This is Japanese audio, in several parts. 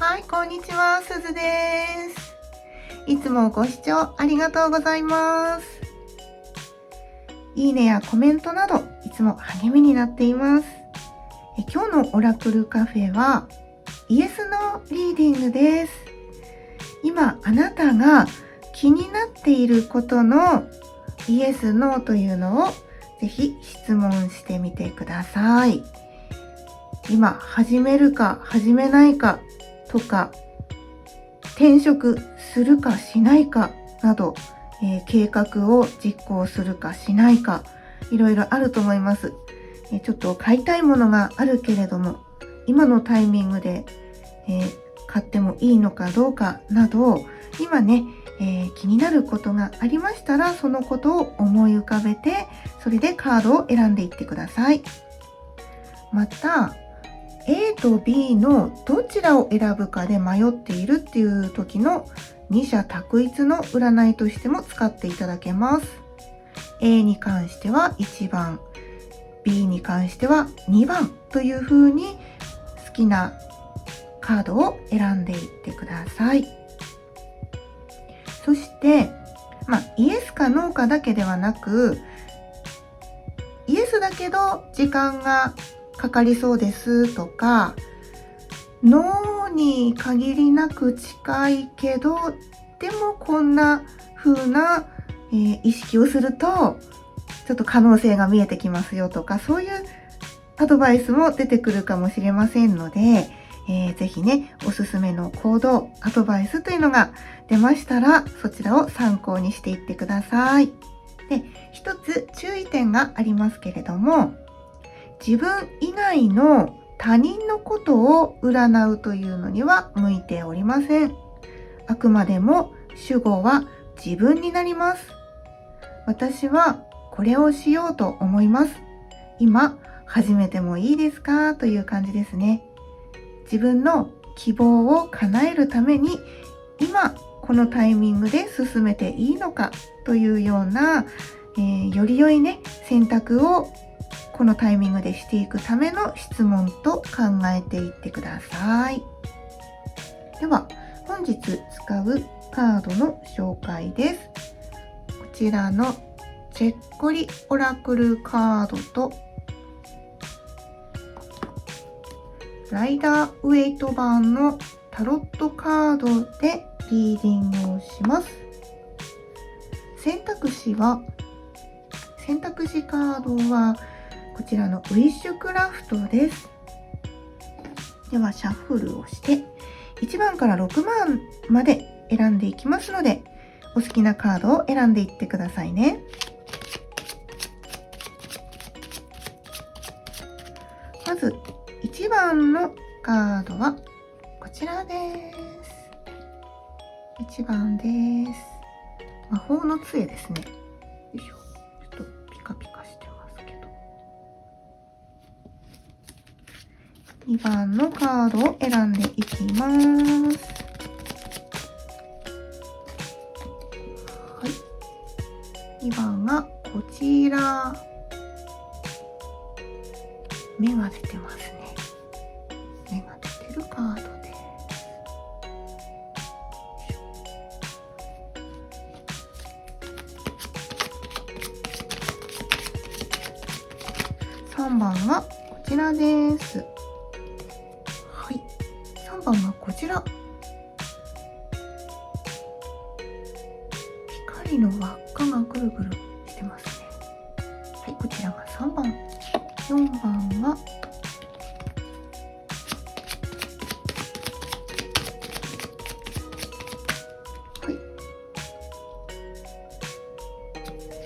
はい、こんにちは、すずです。いつもご視聴ありがとうございます。いいねやコメントなど、いつも励みになっています。今日のオラクルカフェは、イエス・ノーリーディングです。今、あなたが気になっていることのイエス・ノーというのをぜひ質問してみてください。今、始めるか始めないかとか、転職するかしないかなど、計画を実行するかしないか、いろいろあると思います。ちょっと買いたいものがあるけれども、今のタイミングで、買ってもいいのかどうかなど、今ね、気になることがありましたら、そのことを思い浮かべて、それでカードを選んでいってください。また、A と B のどちらを選ぶかで迷っているっていう時の二者択一の占いとしても使っていただけます。A に関しては1番、B に関しては2番という風に好きなカードを選んでいってください。そして、イエスかノーかだけではなく、イエスだけど時間がかかりそうですとか、ノーに限りなく近いけど、でもこんな風な、意識をするとちょっと可能性が見えてきますよとか、そういうアドバイスも出てくるかもしれませんので、ぜひね、おすすめの行動、アドバイスというのが出ましたら、そちらを参考にしていってください。で、一つ注意点がありますけれども、自分以外の他人のことを占うというのには向いておりません。あくまでも主語は自分になります。私はこれをしようと思います。今始めてもいいですかという感じですね。自分の希望を叶えるために今このタイミングで進めていいのかというような、より良いね選択をこのタイミングでしていくための質問と考えていってください。では本日使うカードの紹介です。こちらのチェッコリオラクルカードとライダーウェイト版のタロットカードでリーディングをします。選択肢カードはこちらのウィッシュクラフトです。ではシャッフルをして1番から6番まで選んでいきますので、お好きなカードを選んでいってくださいね。まず1番のカードはこちらです。1番です。魔法の杖ですね。よいしょ。ちょっとピカピカしてますけど。2番のカードを選んでいきます。はい。2番がこちら。目が出てますね。目が出てるカードです。3番はこちらです。はい。3番はこちら。光の輪っかがぐるぐるしてますね。はい、こちらが3番。4番は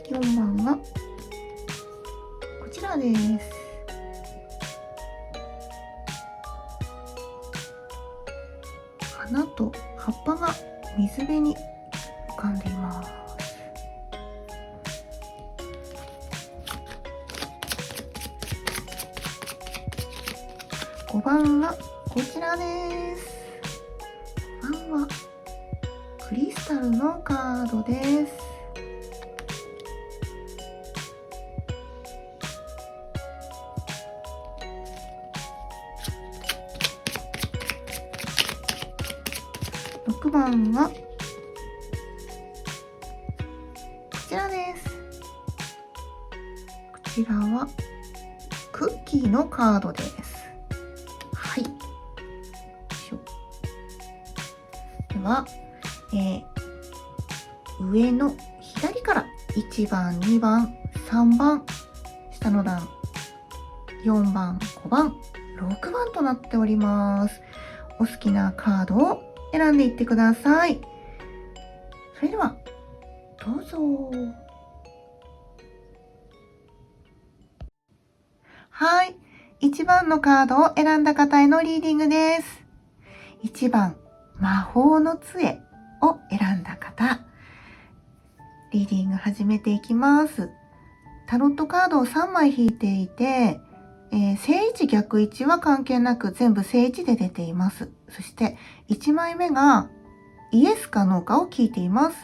4番がこちらです。花と葉っぱが水辺に浮かんでいます。5番はこちらです。5番はクリスタルのカードです。6番はこちらです。こちらはクッキーのカードです。はい。では、上の左から1番、2番、3番、下の段、4番、5番、6番となっております。お好きなカードを選んでいってください。それでは、どうぞ。はい。1番のカードを選んだ方へのリーディングです。1番、魔法の杖を選んだ方。リーディング始めていきます。タロットカードを3枚引いていて、正位置逆位置は関係なく全部正位置で出ています。そして1枚目がイエスかノーかを聞いています。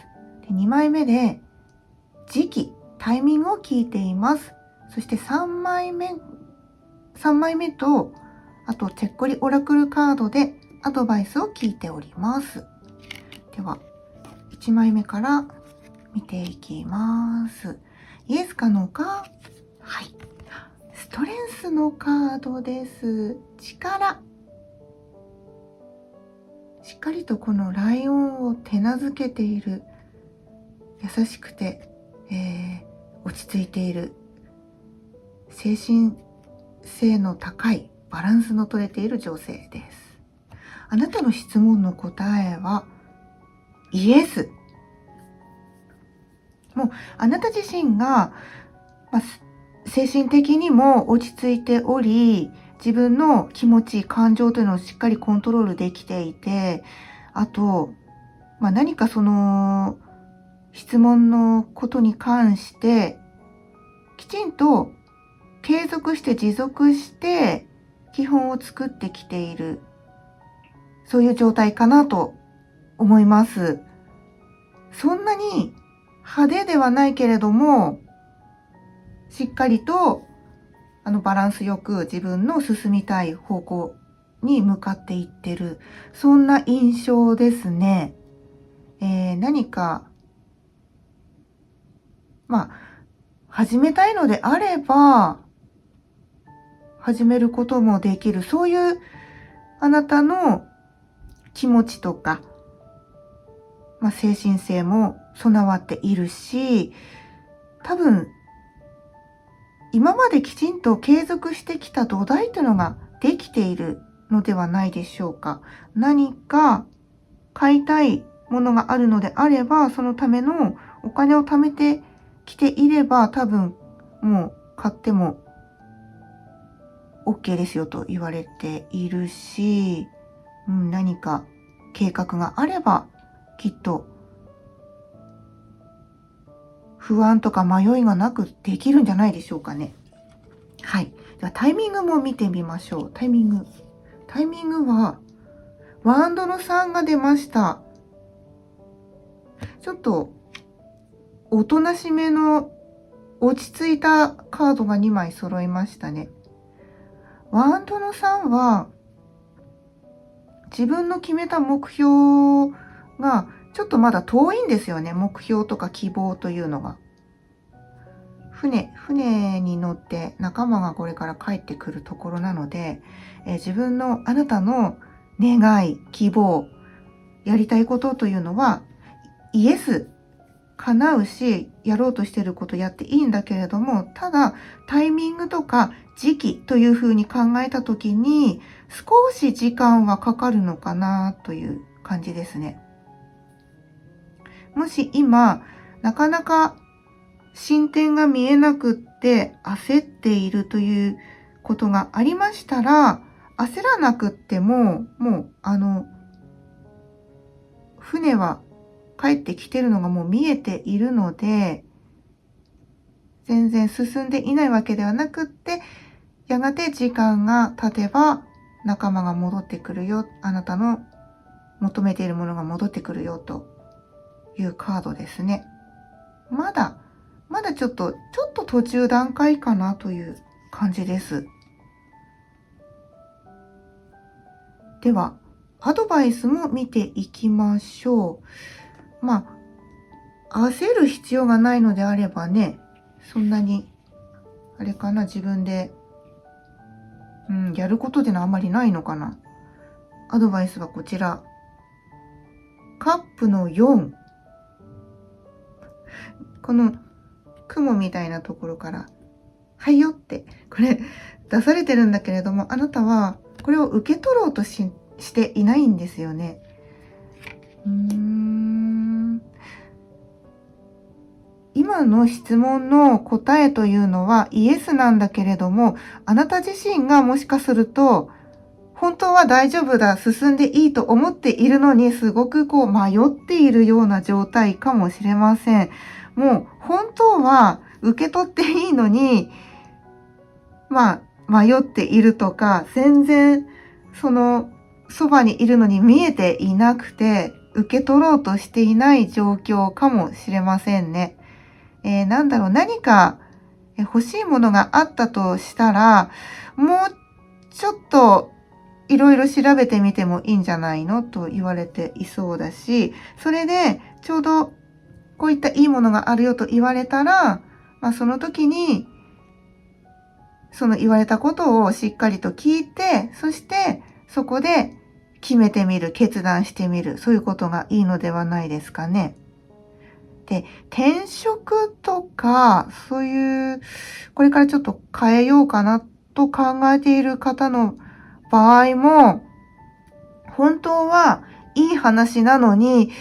で2枚目で時期、タイミングを聞いています。そして3枚目と、あとチェッコリオラクルカードでアドバイスを聞いております。では、1枚目から見ていきます。イエスかノーか。はい。ストレンスのカードです。力。しっかりとこのライオンを手なずけている。優しくて、落ち着いている。精神性の高いバランスの取れている女性です。あなたの質問の答えはイエス。もうあなた自身が、精神的にも落ち着いており、自分の気持ち、感情というのをしっかりコントロールできていて、あと、何かその質問のことに関してきちんと継続して持続して基本を作ってきている、そういう状態かなと思います。そんなに派手ではないけれども、しっかりとバランスよく自分の進みたい方向に向かっていってる、そんな印象ですね。何か始めたいのであれば始めることもできる、そういうあなたの気持ちとか、精神性も備わっているし、多分今まできちんと継続してきた土台というのができているのではないでしょうか。何か買いたいものがあるのであれば、そのためのお金を貯めてきていれば、多分もう買っても OK ですよと言われているし、何か計画があればきっと不安とか迷いがなくできるんじゃないでしょうかね。はい。ではタイミングも見てみましょう。タイミングはワンドの3が出ました。ちょっとおとなしめの落ち着いたカードが2枚揃いましたね。ワンドの3は自分の決めた目標がちょっとまだ遠いんですよね。目標とか希望というのが。船に乗って仲間がこれから帰ってくるところなので、あなたの願い、希望、やりたいことというのはイエス叶うし、やろうとしていることやっていいんだけれども、ただタイミングとか時期というふうに考えたときに少し時間はかかるのかなという感じですね。もし今なかなか進展が見えなくって焦っているということがありましたら、焦らなくっても、もう船は帰ってきてるのがもう見えているので、全然進んでいないわけではなくって、やがて時間が経てば仲間が戻ってくるよ、あなたの求めているものが戻ってくるよというカードですね。まだちょっと途中段階かなという感じです。ではアドバイスも見ていきましょう。焦る必要がないのであればね、そんなに、あれかな、自分で、やることでのあんまりないのかな。アドバイスはこちら。カップの4。この雲みたいなところから、はいよって、これ出されてるんだけれども、あなたはこれを受け取ろうとしていないんですよね。今の質問の答えというのはイエスなんだけれども、あなた自身がもしかすると、本当は大丈夫だ、進んでいいと思っているのに、すごく迷っているような状態かもしれません。もう本当は受け取っていいのに、迷っているとか、全然そばにいるのに見えていなくて、受け取ろうとしていない状況かもしれませんね。何か欲しいものがあったとしたら、もうちょっといろいろ調べてみてもいいんじゃないのと言われていそうだし、それでちょうどこういったいいものがあるよと言われたら、その時にその言われたことをしっかりと聞いて、そしてそこで決めてみる、決断してみる、そういうことがいいのではないですかね。で、転職とか、そういう、これからちょっと変えようかなと考えている方の場合も、本当はいい話なのに、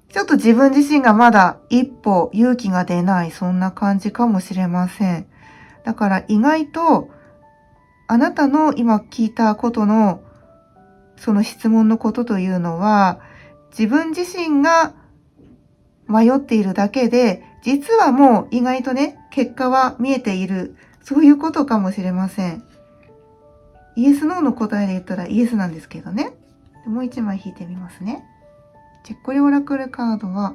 ちょっと自分自身がまだ一歩勇気が出ない、そんな感じかもしれません。だから意外と、あなたの今聞いたことの、その質問のことというのは、自分自身が迷っているだけで、実はもう意外とね、結果は見えている。そういうことかもしれません。イエス・ノーの答えで言ったらイエスなんですけどね。もう一枚引いてみますね。チェッコリオラクルカードは、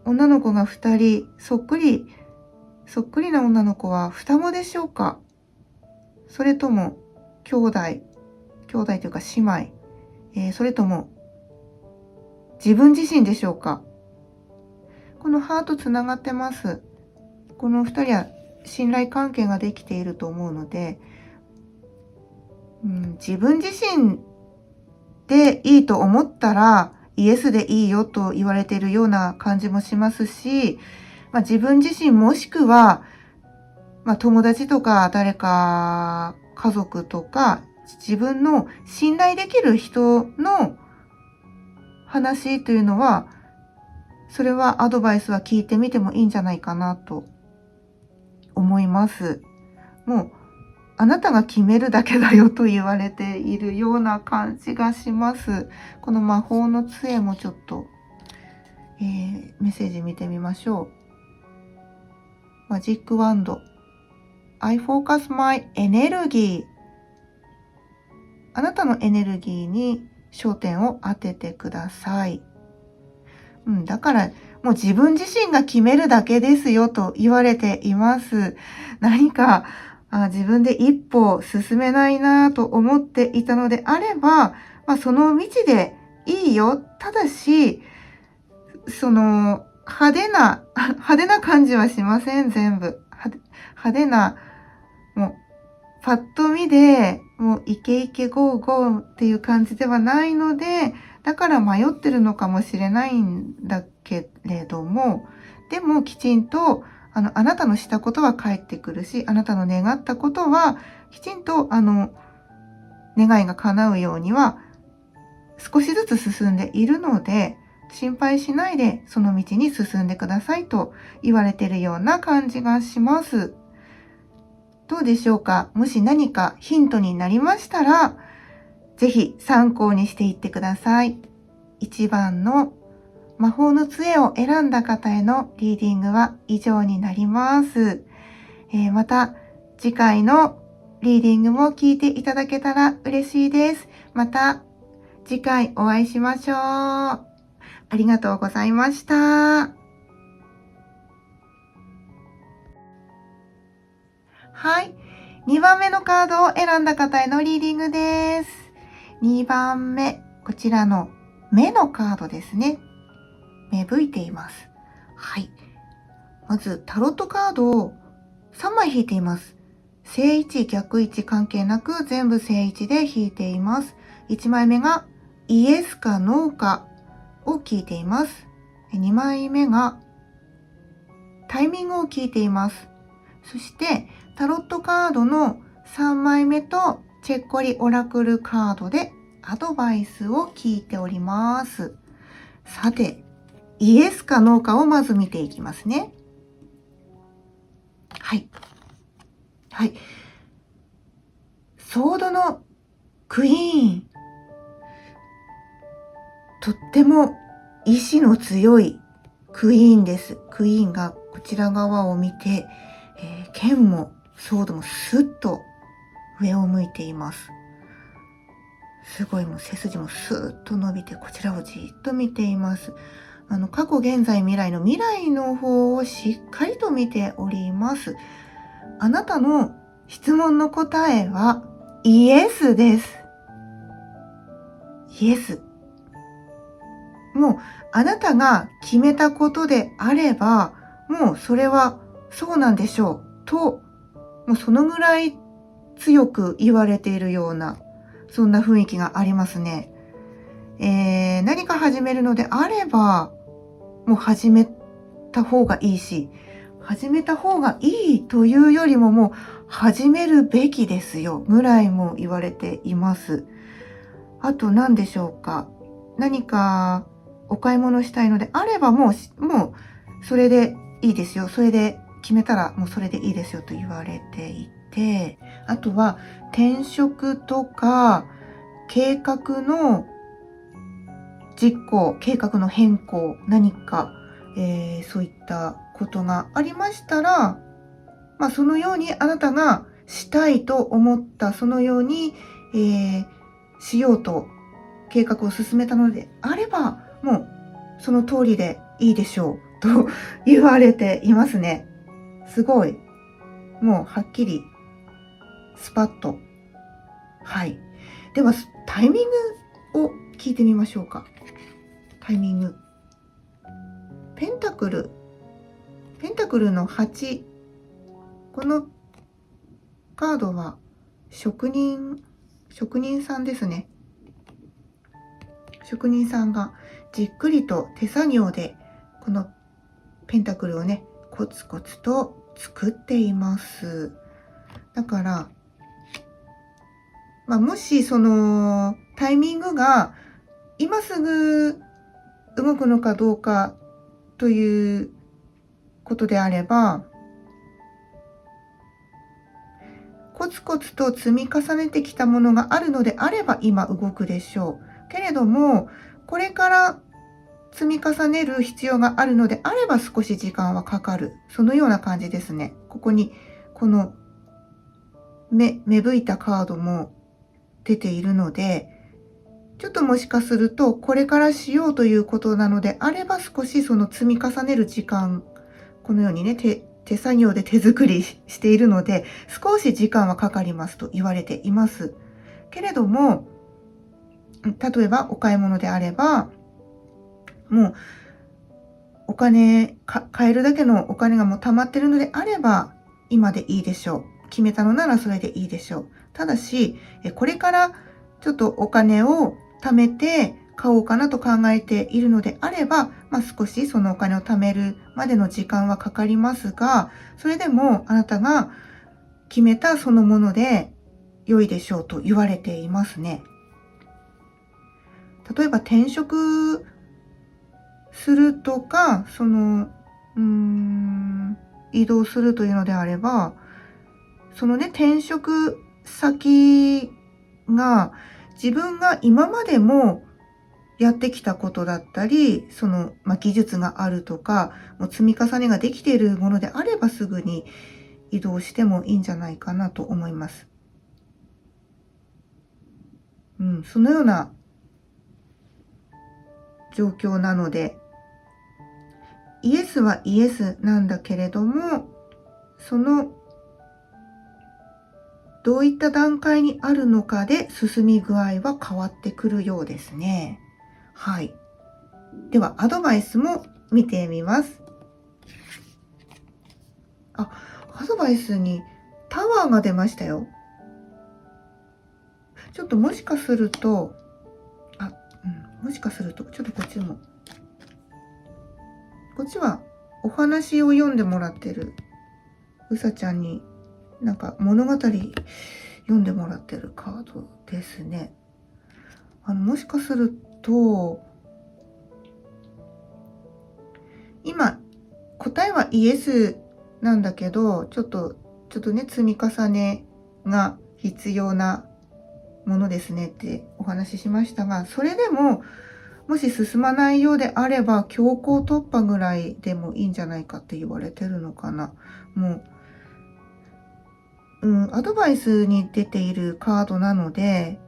女の子が2人、そっくりな女の子は双子でしょうか？それとも兄弟というか姉妹、それとも自分自身でしょうか？このハートつながってます。この2人は信頼関係ができていると思うので、自分自身でいいと思ったらイエスでいいよと言われているような感じもしますし、自分自身もしくは、友達とか誰か家族とか自分の信頼できる人の話というのは、それはアドバイスは聞いてみてもいいんじゃないかなと思います。もうあなたが決めるだけだよと言われているような感じがします。この魔法の杖もちょっと、メッセージ見てみましょう。マジックワンド。I focus my energy。あなたのエネルギーに焦点を当ててください。だからもう自分自身が決めるだけですよと言われています。何か自分で一歩進めないなと思っていたのであれば、その道でいいよ。ただし、派手な感じはしません、全部。派手な、もう、パッと見で、もうイケイケゴーゴーっていう感じではないので、だから迷ってるのかもしれないんだけれども、でもきちんと、あなたのしたことは返ってくるし、あなたの願ったことは、きちんと、願いが叶うようには、少しずつ進んでいるので、心配しないでその道に進んでくださいと言われているような感じがします。どうでしょうか？もし何かヒントになりましたら、ぜひ参考にしていってください。1番の魔法の杖を選んだ方へのリーディングは以上になります。また次回のリーディングも聞いていただけたら嬉しいです。また次回お会いしましょう。ありがとうございました。はい。2番目のカードを選んだ方へのリーディングです。2番目、こちらの目のカードですね。芽吹いています。はい。まず、タロットカードを3枚引いています。正位置、逆位置関係なく全部正位置で引いています。1枚目がイエスかノーかを聞いています。2枚目がタイミングを聞いています。そしてタロットカードの3枚目とチェッコリオラクルカードでアドバイスを聞いております。さて、イエスかノーかをまず見ていきますね。はい。はい。ソードのクイーン。とっても意志の強いクイーンです。クイーンがこちら側を見て、剣もソードもスッと上を向いています。すごいもう背筋もスーッと伸びてこちらをじっと見ています。過去、現在、未来の未来の方をしっかりと見ております。あなたの質問の答えはイエスです。イエス。もうあなたが決めたことであれば、もうそれはそうなんでしょうと、もうそのぐらい強く言われているような、そんな雰囲気がありますね。何か始めるのであれば、もう始めた方がいいし、始めた方がいいというよりももう始めるべきですよぐらいも言われています。あと何でしょうか。何かお買い物したいのであればもうそれでいいですよ。それで決めたらもうそれでいいですよと言われていて、あとは転職とか計画の実行、計画の変更、何か、そういったことがありましたら、そのようにあなたがしたいと思ったそのように、しようと計画を進めたのであれば、もうその通りでいいでしょうと言われていますね。すごい。もうはっきりスパッと。はい。ではタイミングを聞いてみましょうか。タイミング。ペンタクルの8。このカードは職人さんですね。職人さんがじっくりと手作業でこのペンタクルをね、コツコツと作っています。だから、もしそのタイミングが今すぐ動くのかどうかということであれば、コツコツと積み重ねてきたものがあるのであれば今動くでしょう。けれども、これから積み重ねる必要があるのであれば少し時間はかかる。そのような感じですね。ここにこの芽吹いたカードも出ているので、ちょっともしかするとこれからしようということなのであれば少しその積み重ねる時間、このようにね、手作業で手作りしているので少し時間はかかりますと言われています。けれども、例えばお買い物であれば、もうお金買えるだけのお金がもう溜まってるのであれば今でいいでしょう。決めたのならそれでいいでしょう。ただし、これからちょっとお金を貯めて買おうかなと考えているのであれば、少しそのお金を貯めるまでの時間はかかりますが、それでもあなたが決めたそのもので良いでしょうと言われていますね。例えば転職するとか、移動するというのであれば、そのね、転職先が自分が今までもやってきたことだったり、技術があるとか、もう積み重ねができているものであればすぐに移動してもいいんじゃないかなと思います。そのような状況なので、イエスはイエスなんだけれども、そのどういった段階にあるのかで進み具合は変わってくるようですね。はい。では、アドバイスも見てみます。アドバイスにタワーが出ましたよ。ちょっともしかすると、もしかすると、ちょっとこっちも。こっちはお話を読んでもらってる。うさちゃんになんか物語読んでもらってるカードですね。もしかすると、今、答えはイエスなんだけど、ちょっとね、積み重ねが必要なものですねってお話ししましたが、それでも、もし進まないようであれば、強行突破ぐらいでもいいんじゃないかって言われてるのかな。もう、アドバイスに出ているカードなので、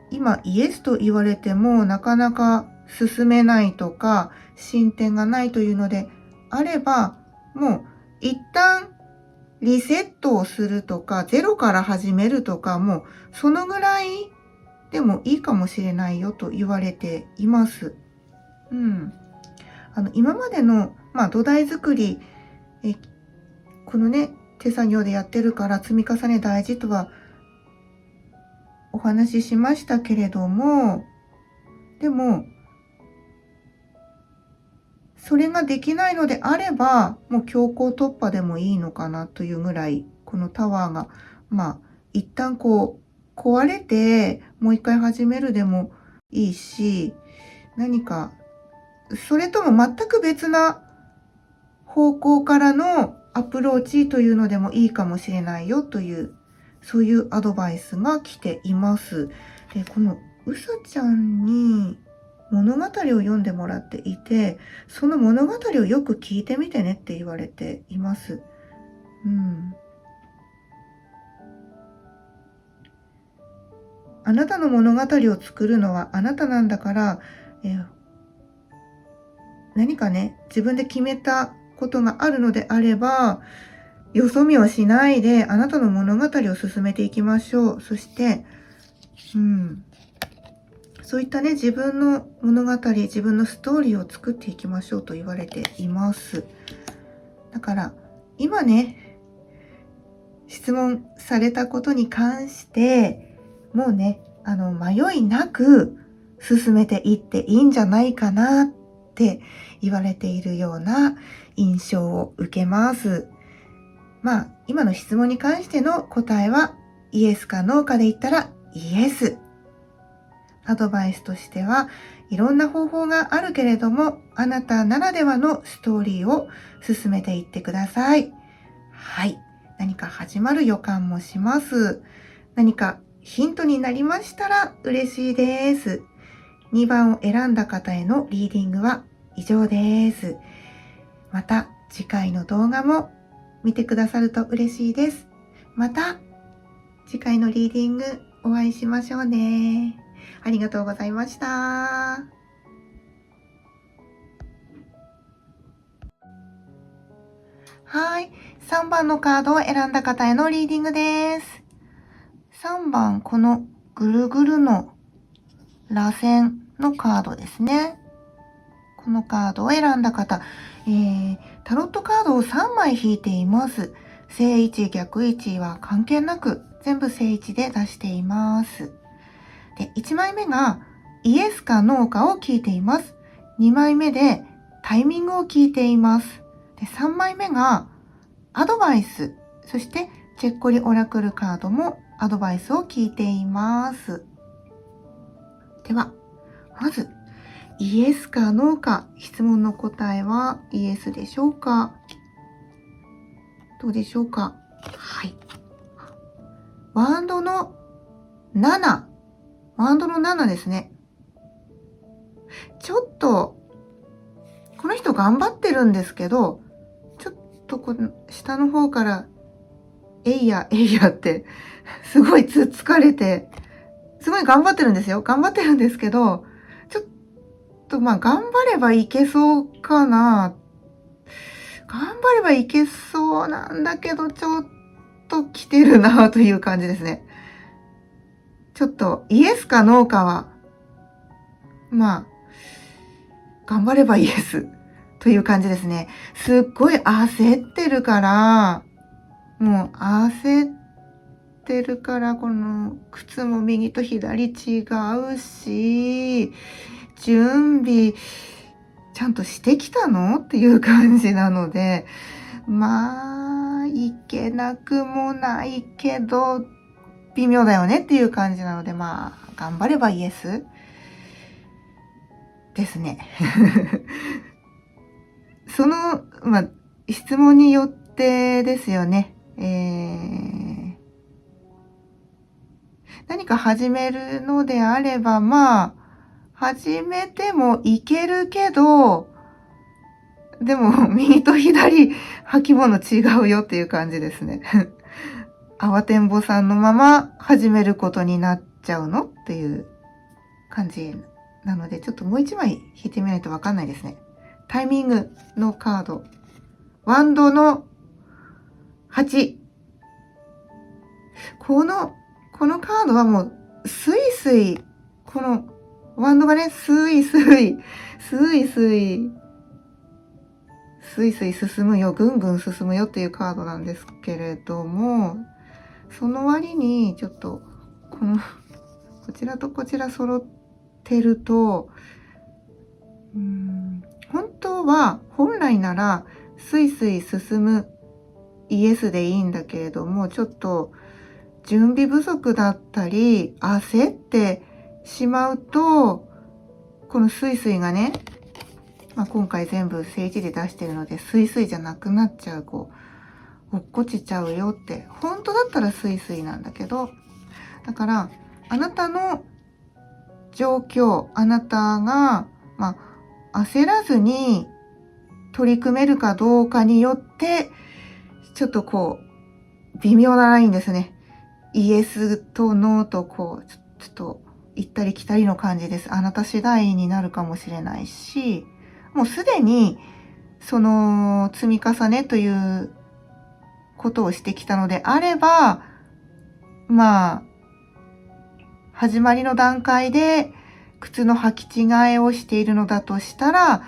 今イエスと言われてもなかなか進めないとか、進展がないというのであれば、もう一旦リセットをするとか、ゼロから始めるとか、もうそのぐらいでもいいかもしれないよと言われています。今までの、土台作り、このね、手作業でやってるから積み重ね大事とはお話ししましたけれども、でも、それができないのであれば、もう強行突破でもいいのかなというぐらい、このタワーが、一旦壊れて、もう一回始めるでもいいし、何か、それとも全く別な方向からのアプローチというのでもいいかもしれないよという、そういうアドバイスが来ています。で、このうさちゃんに物語を読んでもらっていて、その物語をよく聞いてみてねって言われています。あなたの物語を作るのはあなたなんだから、何かね、自分で決めたことがあるのであれば、よそ見をしないであなたの物語を進めていきましょう。そして、そういったね、自分の物語、自分のストーリーを作っていきましょうと言われています。だから、今ね、質問されたことに関して、もうね、迷いなく進めていっていいんじゃないかなって言われているような印象を受けます。今の質問に関しての答えはイエスかノーかで言ったらイエス。アドバイスとしてはいろんな方法があるけれども、あなたならではのストーリーを進めていってください。はい。何か始まる予感もします。何かヒントになりましたら嬉しいです。2番を選んだ方へのリーディングは以上です。また次回の動画も見てくださると嬉しいです。また次回のリーディングお会いしましょうね。ありがとうございました。はい。3番のカードを選んだ方へのリーディングです。3番、このぐるぐるの螺旋のカードですね。このカードを選んだ方、タロットカードを3枚引いています。正位置、逆位置は関係なく全部正位置で出しています。で、1枚目がイエスかノーかを聞いています。2枚目でタイミングを聞いています。で、3枚目がアドバイス、そしてチェッコリオラクルカードもアドバイスを聞いています。では、まずイエスかノーか、質問の答えはイエスでしょうか？どうでしょうか？はい。ワンドの7。ワンドの7ですね。ちょっと、この人頑張ってるんですけど、ちょっとこの下の方から、えいやって、すごい疲れて、すごい頑張ってるんですよ。頑張ってるんですけど、ちょっと頑張ればいけそうかな。頑張ればいけそうなんだけど、ちょっと来てるなという感じですね。ちょっとイエスかノーかは、まあ、頑張ればイエスという感じですね。すっごい焦ってるから、もう焦ってるから、この靴も右と左違うし、準備ちゃんとしてきたのっていう感じなので、まあ、いけなくもないけど、微妙だよねっていう感じなので、まあ、頑張ればイエスですね。その、まあ、質問によってですよね。何か始めるのであれば、まあ、始めてもいけるけど、でも、右と左、履物違うよっていう感じですね。慌てんぼさんのまま始めることになっちゃうのっていう感じなので、ちょっともう一枚引いてみないとわかんないですね。タイミングのカード。ワンドの8。このカードはもう、スイスイ、このワンドがね、スイスイ進むよ、ぐんぐん進むよっていうカードなんですけれども、その割に、ちょっと、こちらとこちら揃ってると、本当は、本来なら、スイスイ進むイエスでいいんだけれども、ちょっと、準備不足だったり、焦ってしまうと、このスイスイがね、今回全部正字で出してるので、スイスイじゃなくなっちゃう、落っこちちゃうよって、本当だったらスイスイなんだけど、だから、あなたの状況、あなたが、焦らずに取り組めるかどうかによって、ちょっと微妙なラインですね。イエスとノーとちょっと行ったり来たりの感じです。あなた次第になるかもしれないし、もうすでにその積み重ねということをしてきたのであれば、始まりの段階で靴の履き違えをしているのだとしたら、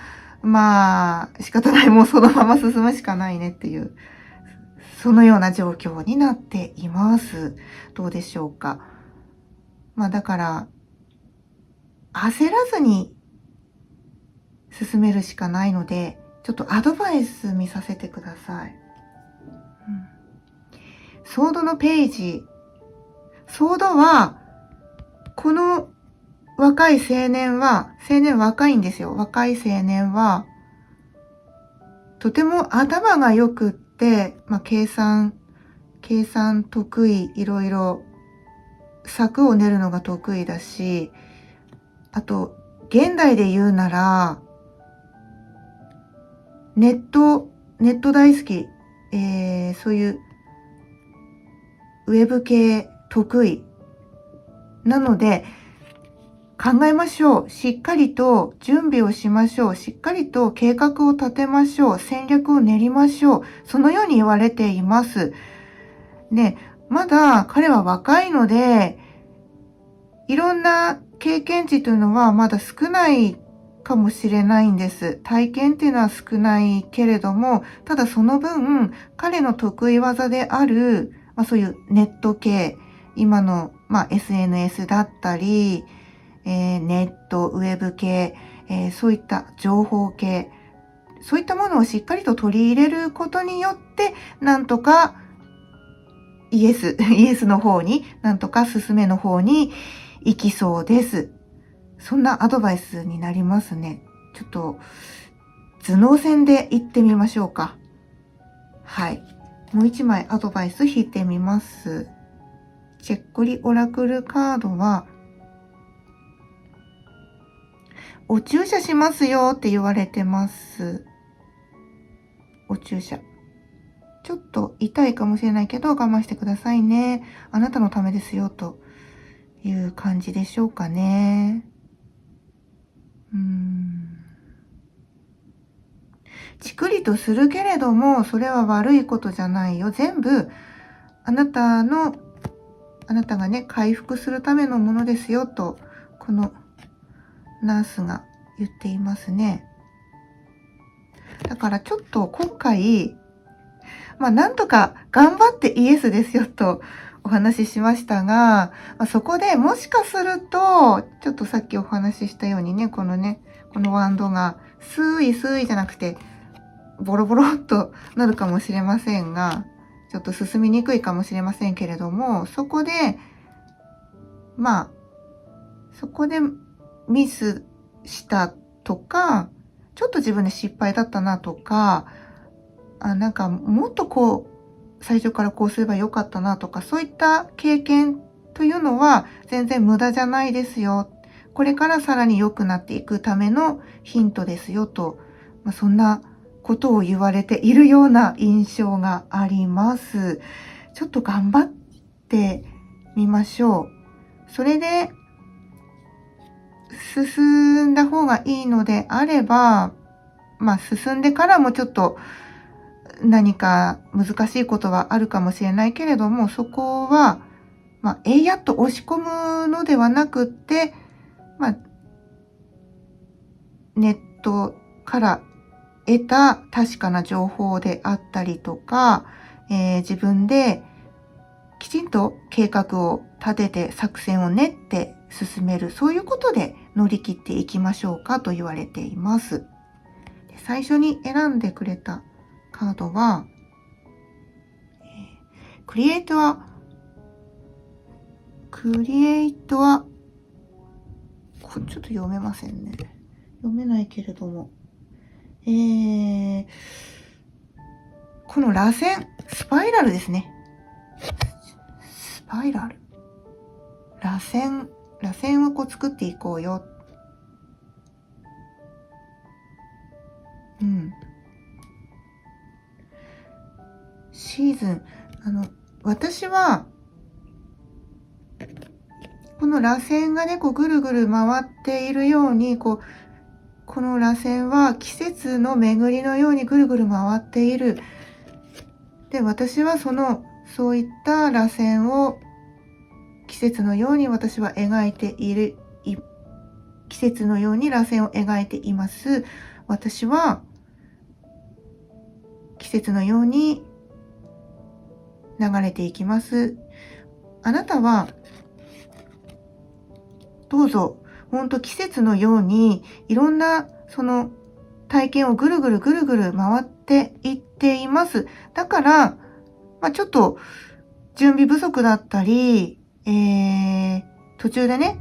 仕方ない、もうそのまま進むしかないねっていう、そのような状況になっています。どうでしょうか。だから、焦らずに進めるしかないので、ちょっとアドバイス見させてください。ソードのページ。ソードは、この若い青年若いんですよ。若い青年は、とても頭が良くって、計算得意、いろいろ策を練るのが得意だし、あと、現代で言うなら、ネット大好き、そういうウェブ系得意。なので、考えましょう。しっかりと準備をしましょう。しっかりと計画を立てましょう。戦略を練りましょう。そのように言われています。で、まだ彼は若いので、いろんな経験値というのはまだ少ないかもしれないんです。体験っていうのは少ないけれども、ただその分、彼の得意技である、そういうネット系、今の、SNS だったり、ネット、ウェブ系、そういった情報系、そういったものをしっかりと取り入れることによって、なんとかイエスの方に、なんとか進めの方に行きそうです。そんなアドバイスになりますね。ちょっと、頭脳戦で行ってみましょうか。はい。もう一枚アドバイス引いてみます。チェッコリオラクルカードは、お注射しますよって言われてます。お注射。ちょっと痛いかもしれないけど我慢してくださいね。あなたのためですよという感じでしょうかね。チクリとするけれども、それは悪いことじゃないよ。全部、あなたがね、回復するためのものですよと、このナースが言っていますね。だからちょっと今回、なんとか頑張ってイエスですよとお話ししましたが、そこでもしかすると、ちょっとさっきお話ししたようにね、このワンドがスーイスーイじゃなくて、ボロボロっとなるかもしれませんが、ちょっと進みにくいかもしれませんけれども、そこでミスしたとか、ちょっと自分で失敗だったなとか、なんかもっと最初からこうすればよかったなとか、そういった経験というのは全然無駄じゃないですよ。これからさらに良くなっていくためのヒントですよと、そんなことを言われているような印象があります。ちょっと頑張ってみましょう。それで進んだ方がいいのであれば、進んでからもちょっと何か難しいことはあるかもしれないけれども、そこは、やっと押し込むのではなくって、ネットから得た確かな情報であったりとか、自分できちんと計画を立てて作戦を練って進める、そういうことで乗り切っていきましょうかと言われています。最初に選んでくれたカードは、クリエイトは、ちょっと読めませんね。読めないけれども。この螺旋、スパイラルですね。スパイラル。螺旋を作っていこうよ。シーズン。私は、この螺旋がね、ぐるぐる回っているように、この螺旋は季節の巡りのようにぐるぐる回っている。で、私はそういった螺旋を季節のように私は描いている。季節のように螺旋を描いています。私は季節のように流れていきます。あなたはどうぞ、ほんと季節のようにいろんな体験をぐるぐる回っていっています。だから、ちょっと準備不足だったり、途中でね、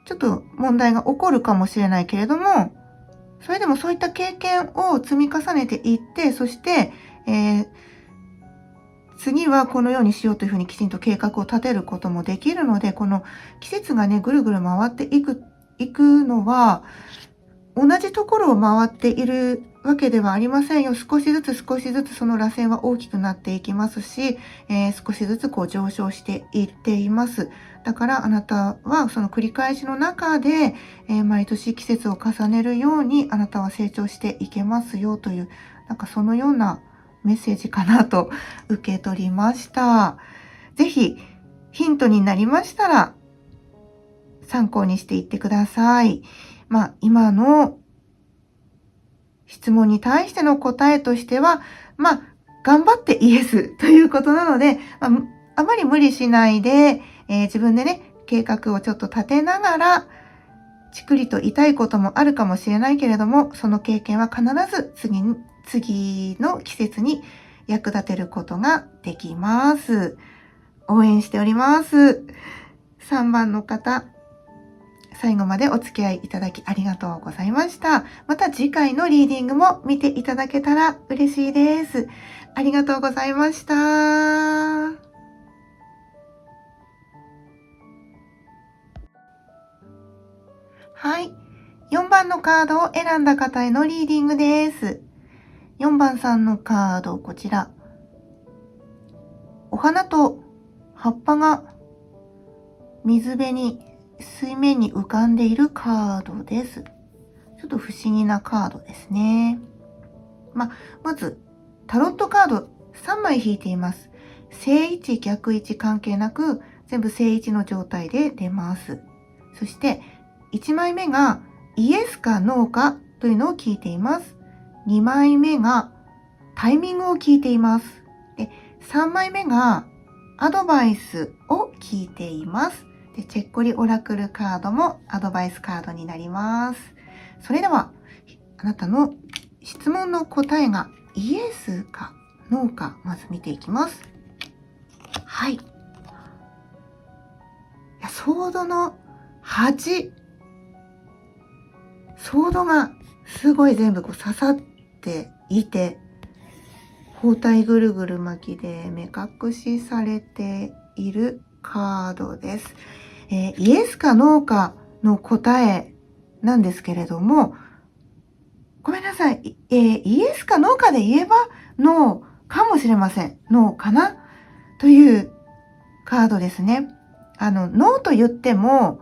ちょっと問題が起こるかもしれないけれども、それでもそういった経験を積み重ねていって、そして、次はこのようにしようというふうにきちんと計画を立てることもできるので、この季節がね、ぐるぐる回っていくのは、同じところを回っているわけではありませんよ。少しずつその螺旋は大きくなっていきますし、少しずつ上昇していっています。だからあなたはその繰り返しの中で、毎年季節を重ねるようにあなたは成長していけますよという、そのようなメッセージかなと受け取りました。ぜひヒントになりましたら参考にしていってください。今の質問に対しての答えとしては、頑張ってイエスということなので、あまり無理しないで、自分でね、計画をちょっと立てながら、ちくりと痛いこともあるかもしれないけれども、その経験は必ず次の季節に役立てることができます。応援しております。3番の方、最後までお付き合いいただきありがとうございました。また次回のリーディングも見ていただけたら嬉しいです。ありがとうございました。はい。4番のカードを選んだ方へのリーディングです。4番さんのカード、こちら。お花と葉っぱが水面に浮かんでいるカードです。ちょっと不思議なカードですね。まず、タロットカード3枚引いています。正位置、逆位置関係なく全部正位置の状態で出ます。そして1枚目がイエスかノーかというのを聞いています。2枚目がタイミングを聞いています。で、3枚目がアドバイスを聞いています。で、チェッコリオラクルカードもアドバイスカードになります。それでは、あなたの質問の答えがイエスかノーか、まず見ていきます。はい。ソードの8。ソードがすごい全部こう刺さっていて、包帯ぐるぐる巻きで目隠しされているカードです。イエスかノーかの答えなんですけれども、ごめんなさい。イエスかノーかで言えばノーかもしれません。ノーかなというカードですね。ノーと言っても、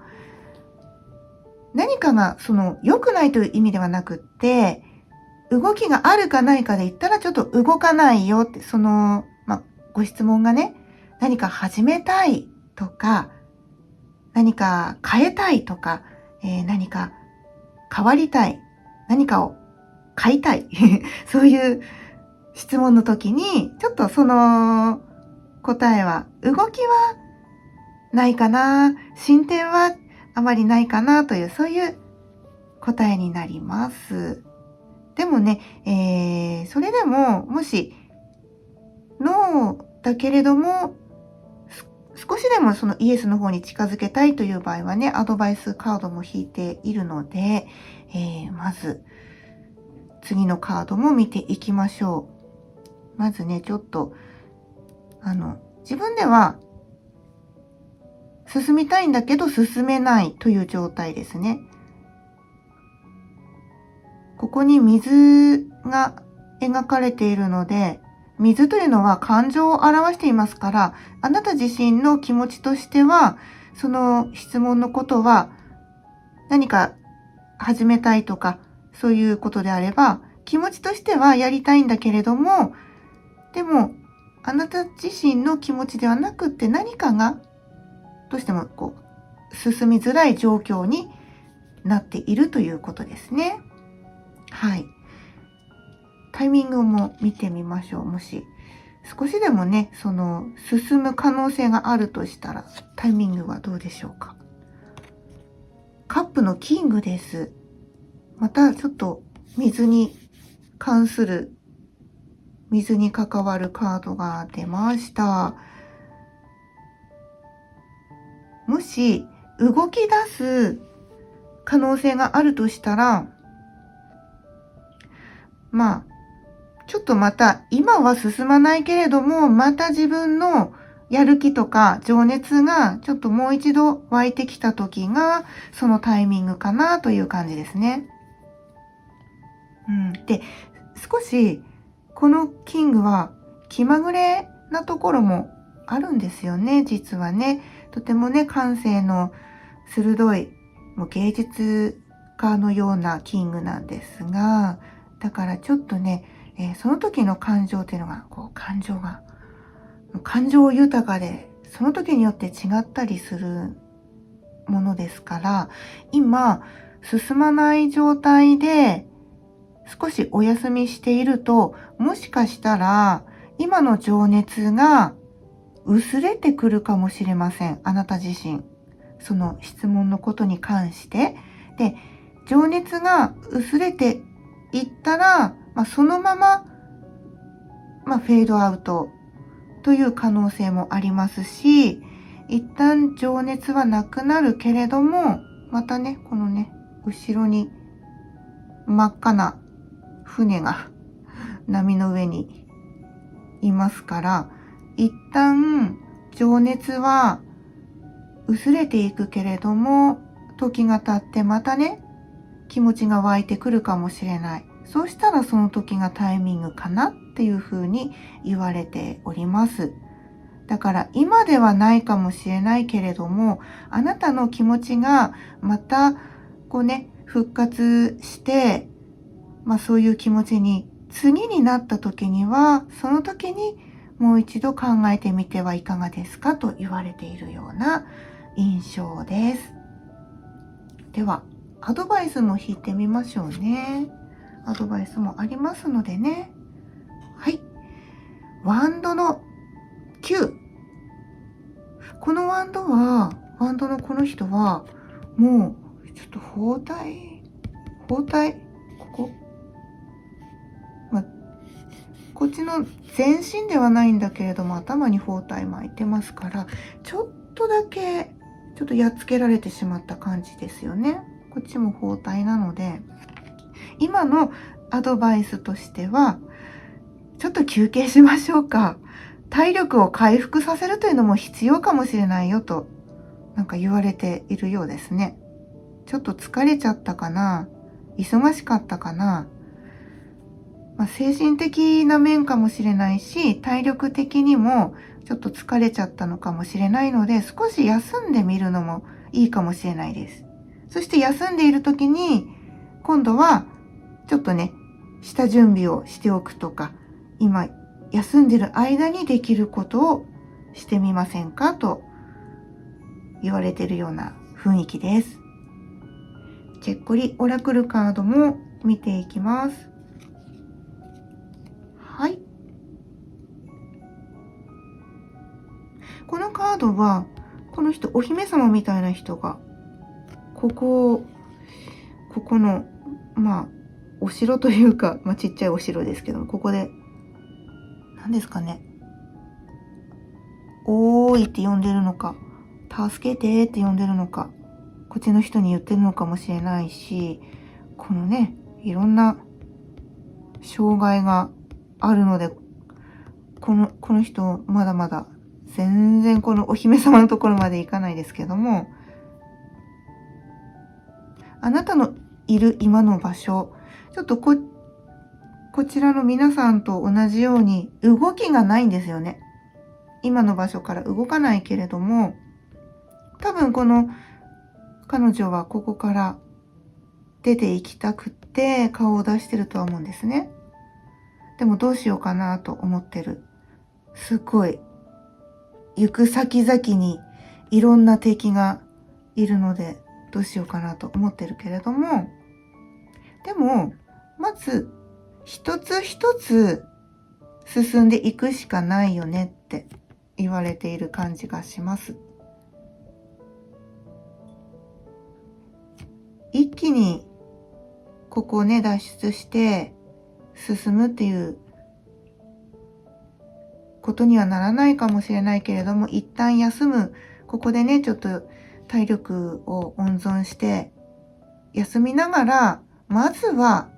何かが良くないという意味ではなくって、動きがあるかないかで言ったらちょっと動かないよって、ご質問がね、何か始めたいとか、何か変えたいとか、何か変わりたい、何かを買いたい、そういう質問の時に、ちょっとその答えは、動きはないかな、進展はあまりないかなという、そういう答えになります。でもね、それでも、もし、ノーだけれども、少しでもそのイエスの方に近づけたいという場合はね、アドバイスカードも引いているので、まず、次のカードも見ていきましょう。まずね、ちょっと、自分では、進みたいんだけど進めないという状態ですね。ここに水が描かれているので、水というのは感情を表していますから、あなた自身の気持ちとしては、その質問のことは何か始めたいとか、そういうことであれば、気持ちとしてはやりたいんだけれども、でも、あなた自身の気持ちではなくって何かが、どうしても進みづらい状況になっているということですね。はい。タイミングも見てみましょう。もし少しでもね、進む可能性があるとしたら、タイミングはどうでしょうか。カップのキングです。またちょっと水に関する、水に関わるカードが出ました。もし動き出す可能性があるとしたら、ちょっとまた今は進まないけれども、また自分のやる気とか情熱がちょっともう一度湧いてきた時がそのタイミングかなという感じですね。で、少しこのキングは気まぐれなところもあるんですよね、実はね。とてもね、感性の鋭い、もう芸術家のようなキングなんですが、だからちょっとね、その時の感情っていうのが、感情豊かで、その時によって違ったりするものですから、今、進まない状態で、少しお休みしていると、もしかしたら、今の情熱が薄れてくるかもしれません。あなた自身。その質問のことに関して。で、情熱が薄れていったら、そのまま、フェードアウトという可能性もありますし、一旦情熱はなくなるけれども、またね、このね、後ろに真っ赤な船が波の上にいますから、一旦情熱は薄れていくけれども、時が経ってまたね、気持ちが湧いてくるかもしれない。そうしたらその時がタイミングかなっていうふうに言われております。だから今ではないかもしれないけれども、あなたの気持ちがまた復活して、そういう気持ちに次になった時には、その時にもう一度考えてみてはいかがですかと言われているような印象です。では、アドバイスも引いてみましょうね。アドバイスもありますのでね。はい。ワンドの9。このワンドのこの人は、もう、ちょっと包帯、ここ。こっちの全身ではないんだけれども、頭に包帯巻いてますから、ちょっとだけ、ちょっとやっつけられてしまった感じですよね。こっちも包帯なので、今のアドバイスとしては、ちょっと休憩しましょうか。体力を回復させるというのも必要かもしれないよと、なんか言われているようですね。ちょっと疲れちゃったかな、忙しかったかな、精神的な面かもしれないし、体力的にもちょっと疲れちゃったのかもしれないので、少し休んでみるのもいいかもしれないです。そして休んでいる時に、今度はちょっとね、下準備をしておくとか、今休んでる間にできることをしてみませんかと言われているような雰囲気です。チェッコリオラクルカードも見ていきます。はい。このカードは、この人、お姫様みたいな人が、ここの、お城というか、ちっちゃいお城ですけども、ここで、何ですかね。おーいって呼んでるのか、助けてって呼んでるのか、こっちの人に言ってるのかもしれないし、このね、いろんな障害があるので、この人、まだまだ、全然このお姫様のところまで行かないですけども、あなたのいる今の場所、ちょっとこちらの皆さんと同じように動きがないんですよね。今の場所から動かないけれども、多分この彼女はここから出て行きたくって顔を出してるとは思うんですね。でもどうしようかなと思ってる。すごい行く先々にいろんな敵がいるのでどうしようかなと思ってるけれども、でもまず一つ一つ進んでいくしかないよねって言われている感じがします。一気にここをね脱出して進むっていうことにはならないかもしれないけれども、一旦休む、ここでねちょっと体力を温存して休みながら、まずは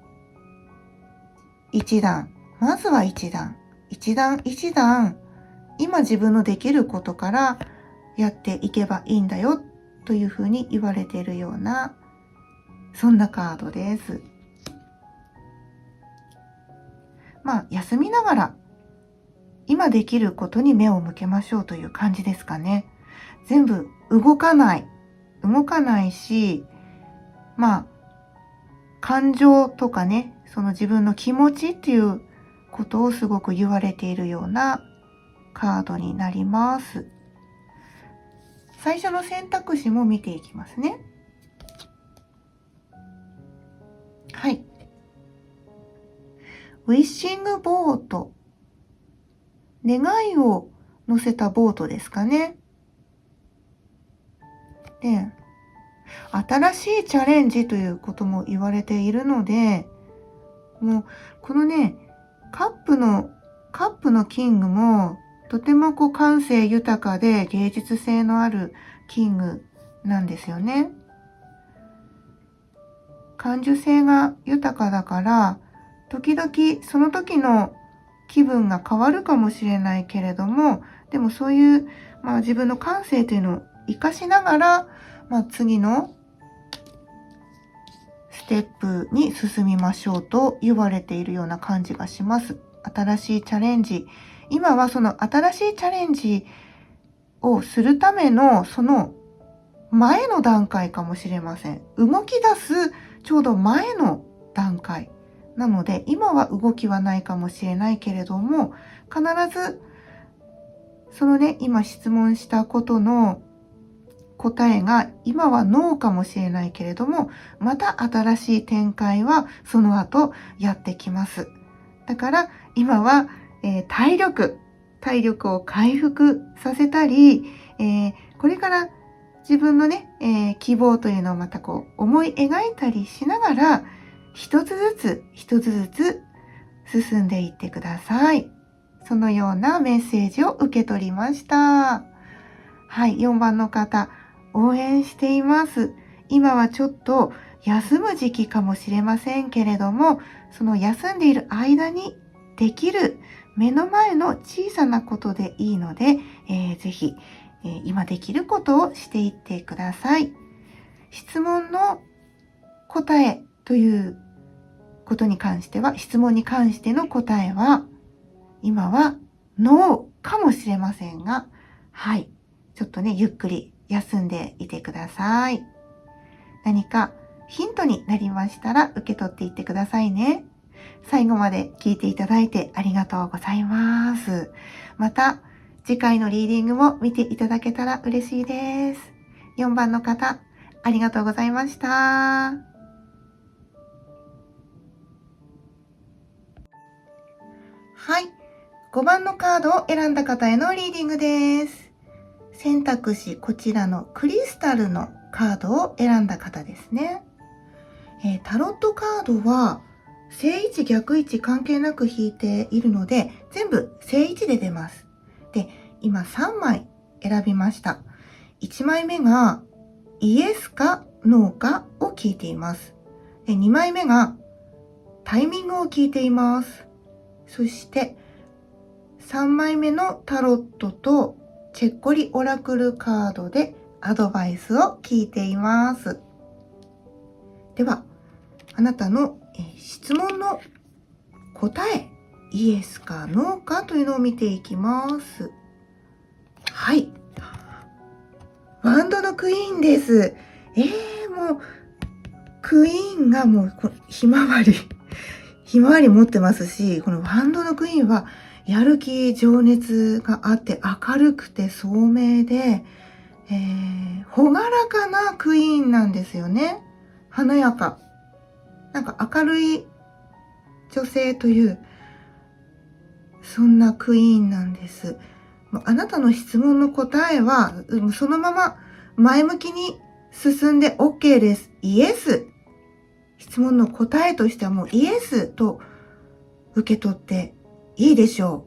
一段今自分のできることからやっていけばいいんだよというふうに言われているような、そんなカードです。休みながら今できることに目を向けましょうという感じですかね。全部動かないし、感情とかね、その自分の気持ちっていうことをすごく言われているようなカードになります。最初の選択肢も見ていきますね。はい。ウィッシングボート。願いを乗せたボートですかね。で、新しいチャレンジということも言われているので、もうこのね、カップのキングもとても感性豊かで芸術性のあるキングなんですよね。感受性が豊かだから、時々その時の気分が変わるかもしれないけれども、でもそういう、自分の感性というのを活かしながら、次のステップに進みましょうと言われているような感じがします。新しいチャレンジ。今はその新しいチャレンジをするためのその前の段階かもしれません。動き出すちょうど前の段階。なので今は動きはないかもしれないけれども、必ずそのね、今質問したことの答えが今はノーかもしれないけれども、また新しい展開はその後やってきます。だから今は、体力を回復させたり、これから自分のね、希望というのをまたこう思い描いたりしながら、一つずつ進んでいってください。そのようなメッセージを受け取りました。はい、4番の方、応援しています。今はちょっと休む時期かもしれませんけれども、その休んでいる間にできる目の前の小さなことでいいので、ぜひ、今できることをしていってください。質問の答えということに関しては、質問に関しての答えは、今はノーかもしれませんが、はい、ちょっとね、ゆっくり休んでいてください。何かヒントになりましたら受け取っていってくださいね。最後まで聞いていただいてありがとうございます。また次回のリーディングも見ていただけたら嬉しいです。4番の方、ありがとうございました。はい。5番のカードを選んだ方へのリーディングです。選択肢、こちらのクリスタルのカードを選んだ方ですね。タロットカードは正位置逆位置関係なく引いているので、全部正位置で出ます。で、今3枚選びました。1枚目がイエスかノーかを聞いています。で、2枚目がタイミングを聞いています。そして3枚目のタロットとチェッコリオラクルカードでアドバイスを聞いています。では、あなたの質問の答え、イエスかノーかというのを見ていきます。はい。ワンドのクイーンです。もう、クイーンがもうひまわり持ってますし、このワンドのクイーンはやる気、情熱があって明るくて聡明で、朗らかなクイーンなんですよね。華やか。なんか明るい女性という、そんなクイーンなんです。あなたの質問の答えは、そのまま前向きに進んで OK です。イエス。質問の答えとしてはもうイエスと受け取っていいでしょ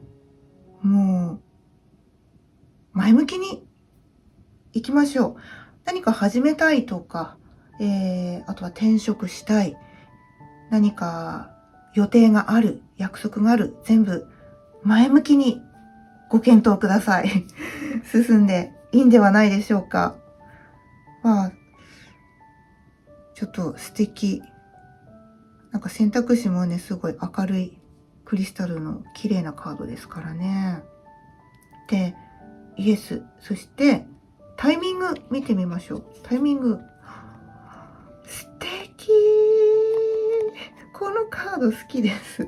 う。もう、前向きに行きましょう。何か始めたいとか、あとは転職したい。何か予定がある、約束がある。全部前向きにご検討ください。進んでいいんではないでしょうか。まあ、ちょっと素敵。なんか選択肢もね、すごい明るいクリスタルの綺麗なカードですからね。で、イエス。そしてタイミング見てみましょう。タイミング。素敵。このカード好きです。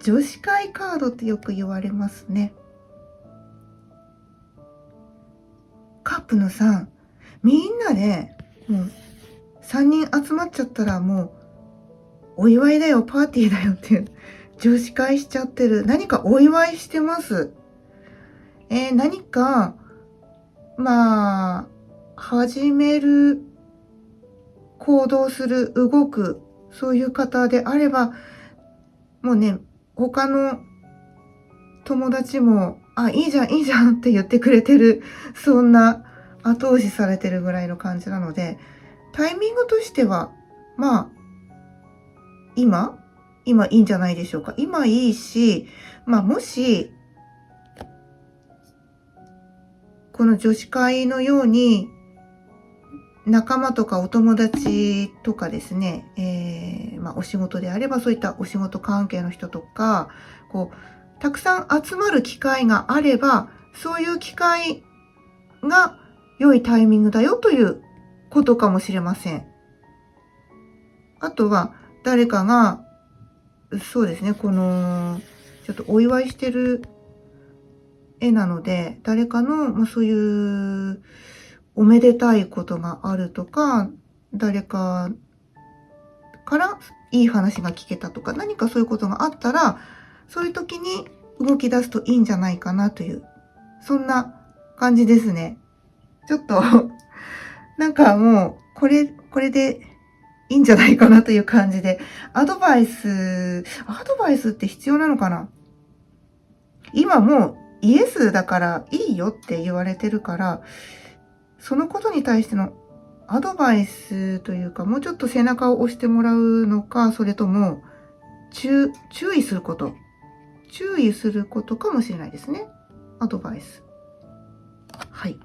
女子会カードってよく言われますね。カップの3。みんなで、もう3人集まっちゃったらもうお祝いだよ、パーティーだよっていう、女子会しちゃってる。何かお祝いしてます。何か、まあ、始める、行動する、動く、そういう方であれば、もうね、他の友達も、いいじゃん、いいじゃんって言ってくれてる、そんな後押しされてるぐらいの感じなので、タイミングとしては、まあ、今いいんじゃないでしょうか。今いいし、もし、この女子会のように、仲間とかお友達とかですね、お仕事であればそういったお仕事関係の人とか、たくさん集まる機会があれば、そういう機会が良いタイミングだよということかもしれません。あとは、誰かが、そうですね、ちょっとお祝いしてる絵なので、誰かの、そういうおめでたいことがあるとか、誰かからいい話が聞けたとか、何かそういうことがあったら、そういう時に動き出すといいんじゃないかなという、そんな感じですね。ちょっとなんかもう、これでいいんじゃないかなという感じで、アドバイスって必要なのかな？今もうイエスだからいいよって言われてるから、そのことに対してのアドバイスというか、もうちょっと背中を押してもらうのか、それとも、注意すること。注意することかもしれないですね。アドバイス。はい。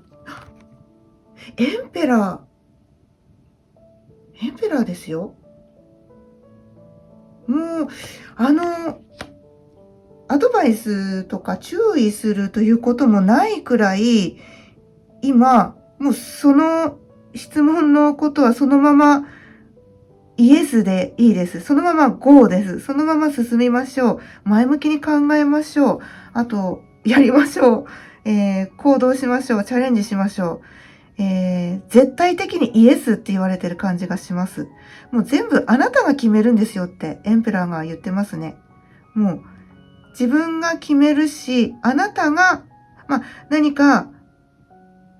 エンペラーですよ。もう、アドバイスとか注意するということもないくらい、今、もうその質問のことはそのままイエスでいいです。そのまま GO です。そのまま進みましょう。前向きに考えましょう。あと、やりましょう。行動しましょう。チャレンジしましょう。絶対的にイエスって言われてる感じがします。もう全部あなたが決めるんですよってエンペラーが言ってますね。もう自分が決めるし、あなたが、何か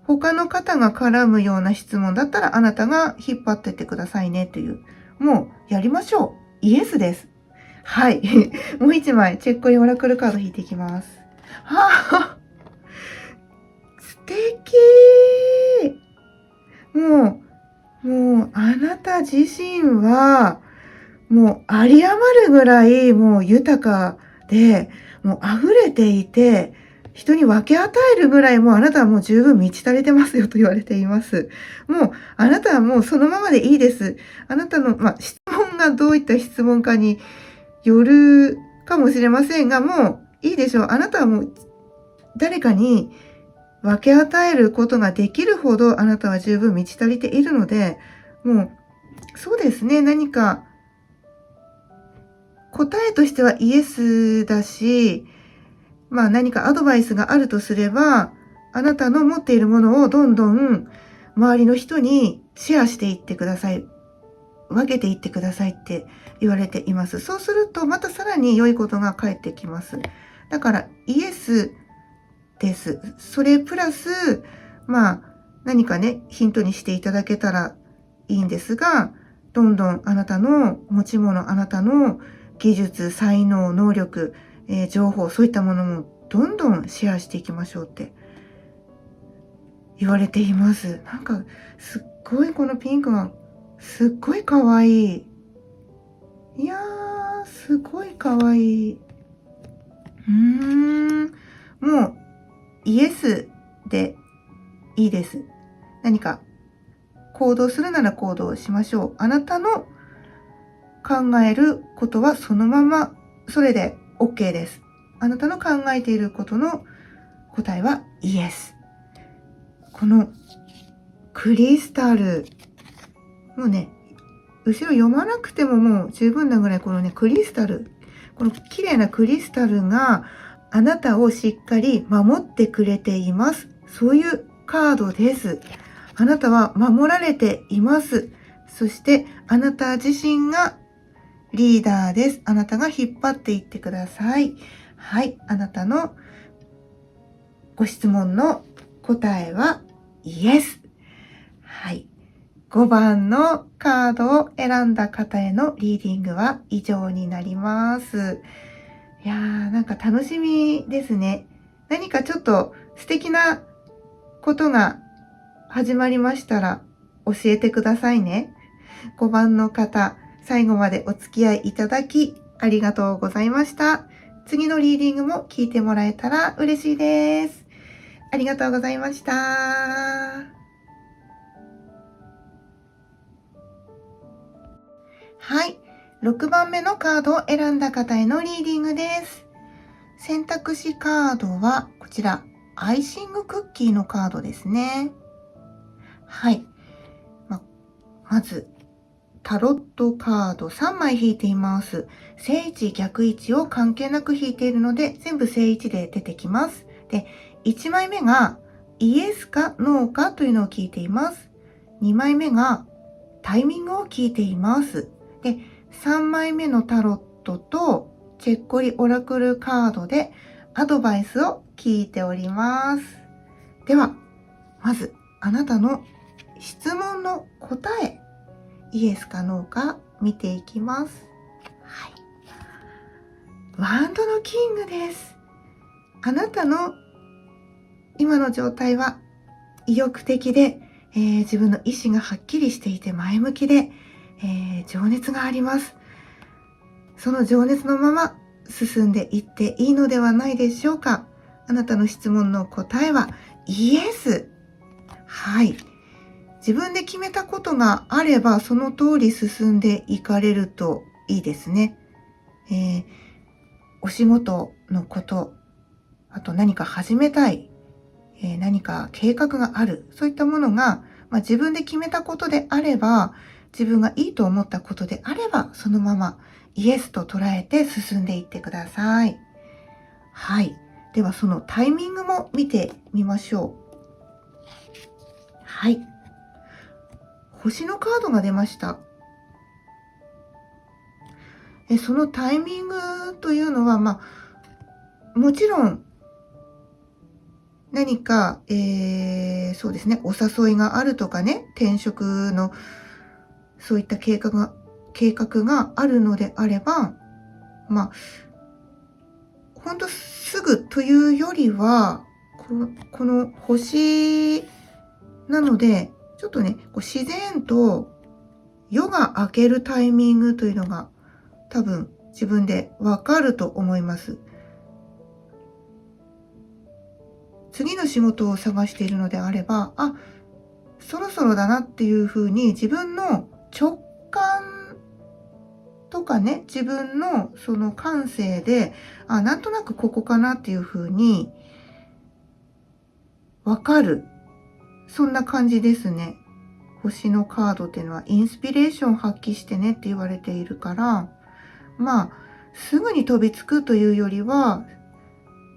他の方が絡むような質問だったらあなたが引っ張ってってくださいねという。もうやりましょう。イエスです。はい。もう一枚チェックインオラクルカード引いていきます。はぁ、素敵。もうあなた自身はもうあり余るぐらいもう豊かで、もう溢れていて、人に分け与えるぐらいもうあなたはもう十分満ち足りてますよと言われています。もうあなたはもうそのままでいいです。あなたの、質問がどういった質問かによるかもしれませんが、もういいでしょう。あなたはもう誰かに分け与えることができるほどあなたは十分満ち足りているので、もうそうですね、何か答えとしてはイエスだし、何かアドバイスがあるとすれば、あなたの持っているものをどんどん周りの人にシェアしていってください。分けていってくださいって言われています。そうするとまたさらに良いことが返ってきます。だからイエスです。それプラス、何かね、ヒントにしていただけたらいいんですが、どんどんあなたの持ち物、あなたの技術、才能、能力、情報、そういったものもどんどんシェアしていきましょうって言われています。なんか、すっごいこのピンクが、すっごい可愛い。いやー、すごい可愛い。もう、イエスでいいです。何か行動するなら行動しましょう。あなたの考えることはそのまま、それで OK です。あなたの考えていることの答えはイエス。このクリスタル、もうね、後ろ読まなくてももう十分なぐらいこのね、クリスタル、この綺麗なクリスタルがあなたをしっかり守ってくれています。そういうカードです。あなたは守られています。そしてあなた自身がリーダーです。あなたが引っ張っていってください。はい。あなたのご質問の答えはイエス。はい。5番のカードを選んだ方へのリーディングは以上になります。いやー、なんか楽しみですね。何かちょっと素敵なことが始まりましたら教えてくださいね。5番の方、最後までお付き合いいただきありがとうございました。次のリーディングも聞いてもらえたら嬉しいです。ありがとうございました。はい。6番目のカードを選んだ方へのリーディングです。選択肢カードはこちら、アイシングクッキーのカードですね。はい。まず、タロットカード3枚引いています。正位置、逆位置を関係なく引いているので、全部正位置で出てきます。で、1枚目がイエスかノーかというのを聞いています。2枚目がタイミングを聞いています。で、3枚目のタロットとチェッコリオラクルカードでアドバイスを聞いております。では、まずあなたの質問の答え、イエスかノーか見ていきます。はい。ワンドのキングです。あなたの今の状態は意欲的で、自分の意志がはっきりしていて前向きで、情熱があります。その情熱のまま進んでいっていいのではないでしょうか。あなたの質問の答えはイエス。はい。自分で決めたことがあればその通り進んでいかれるといいですね。お仕事のこと、あと何か始めたい、何か計画がある、そういったものが、自分で決めたことであれば、自分がいいと思ったことであれば、そのままイエスと捉えて進んでいってください。はい。ではそのタイミングも見てみましょう。はい。星のカードが出ました。そのタイミングというのは、もちろん何か、そうですね、お誘いがあるとかね、転職のそういった計画があるのであれば、ほんとすぐというよりは、この星なので、ちょっとね、自然と夜が明けるタイミングというのが多分自分でわかると思います。次の仕事を探しているのであれば、そろそろだなっていうふうに自分の直感とかね、自分のその感性で、なんとなくここかなっていうふうにわかる。そんな感じですね。星のカードっていうのはインスピレーションを発揮してねって言われているから、すぐに飛びつくというよりは、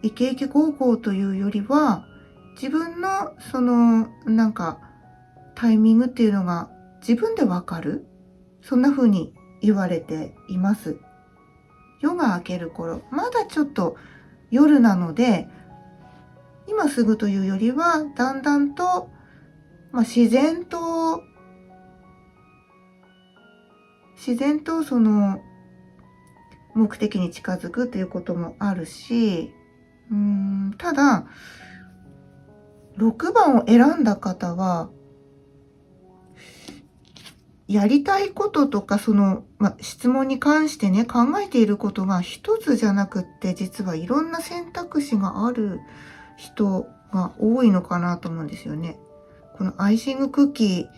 イケイケゴーゴーというよりは、自分のそのタイミングっていうのが自分でわかる。そんな風に言われています。夜が明ける頃、まだちょっと夜なので、今すぐというよりは、だんだんと、自然とその目的に近づくということもあるし、ただ、6番を選んだ方は、やりたいこととか、質問に関してね、考えていることが一つじゃなくって、実はいろんな選択肢がある人が多いのかなと思うんですよね。このアイシングクッキー、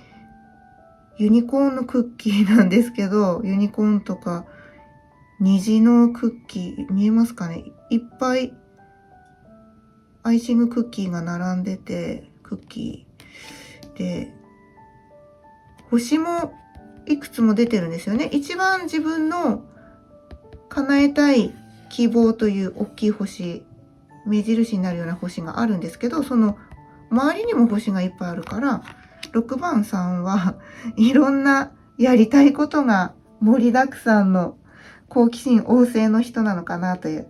ユニコーンのクッキーなんですけど、ユニコーンとか虹のクッキー、見えますかね？いっぱいアイシングクッキーが並んでて、クッキーで、星もいくつも出てるんですよね。一番自分の叶えたい希望という大きい星、目印になるような星があるんですけど、その周りにも星がいっぱいあるから、6番さんはいろんなやりたいことが盛りだくさんの好奇心旺盛の人なのかなという、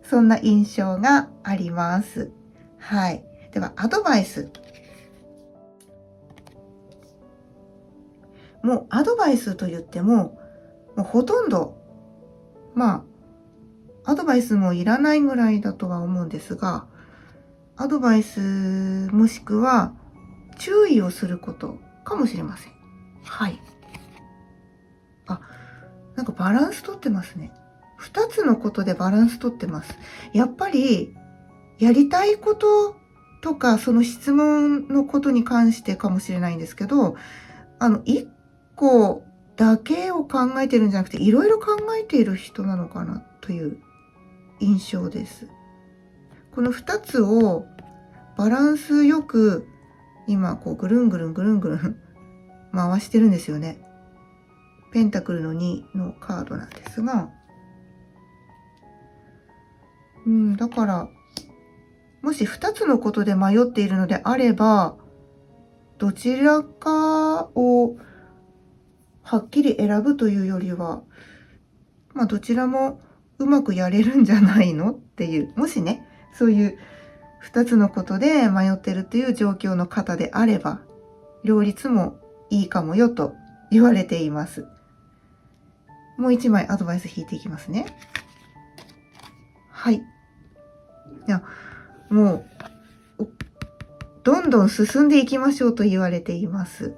そんな印象があります。はい。では、アドバイス。もうアドバイスと言っても、もうほとんど、アドバイスもいらないぐらいだとは思うんですが、アドバイスもしくは注意をすることかもしれません。はい。バランスとってますね。2つのことでバランスとってます。やっぱり、やりたいこととか、その質問のことに関してかもしれないんですけど、1個だけを考えてるんじゃなくて、いろいろ考えている人なのかなという印象です。この2つをバランスよく、今ぐるんぐるん回してるんですよね。ペンタクルの2のカードなんですが、だからもし2つのことで迷っているのであれば、どちらかをはっきり選ぶというよりは、どちらもうまくやれるんじゃないのっていう、もしね、そういう2つのことで迷ってるという状況の方であれば、両立もいいかもよと言われています。もう1枚アドバイス引いていきますね。はい。いや、もう、どんどん進んでいきましょうと言われています。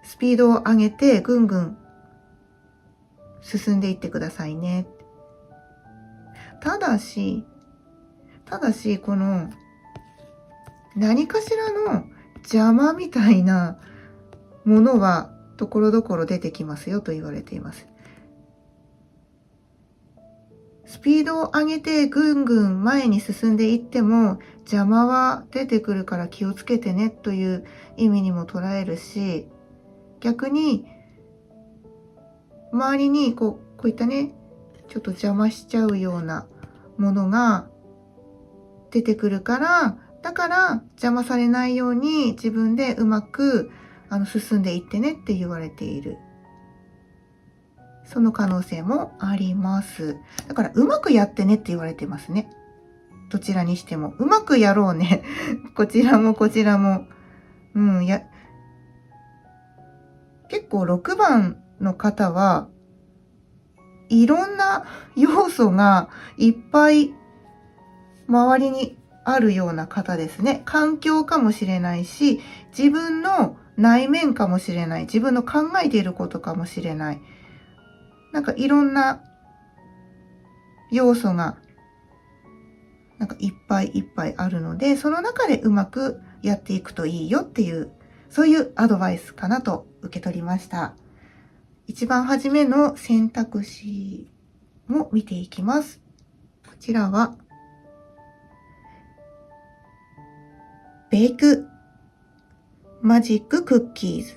スピードを上げてぐんぐん進んでいってくださいね。ただし、この何かしらの邪魔みたいなものはところどころ出てきますよと言われています。スピードを上げてぐんぐん前に進んでいっても邪魔は出てくるから気をつけてねという意味にも捉えるし、逆に周りにこういったね、ちょっと邪魔しちゃうようなものが出てくるから、だから邪魔されないように自分でうまく進んでいってねって言われている。その可能性もあります。だからうまくやってねって言われてますね。どちらにしてもうまくやろうね。こちらも。結構6番の方はいろんな要素がいっぱい周りにあるような方ですね。環境かもしれないし、自分の内面かもしれない。自分の考えていることかもしれない。なんかいろんな要素がいっぱいあるので、その中でうまくやっていくといいよっていう、そういうアドバイスかなと受け取りました。一番初めの選択肢も見ていきます。こちらはベイクマジッククッキーズ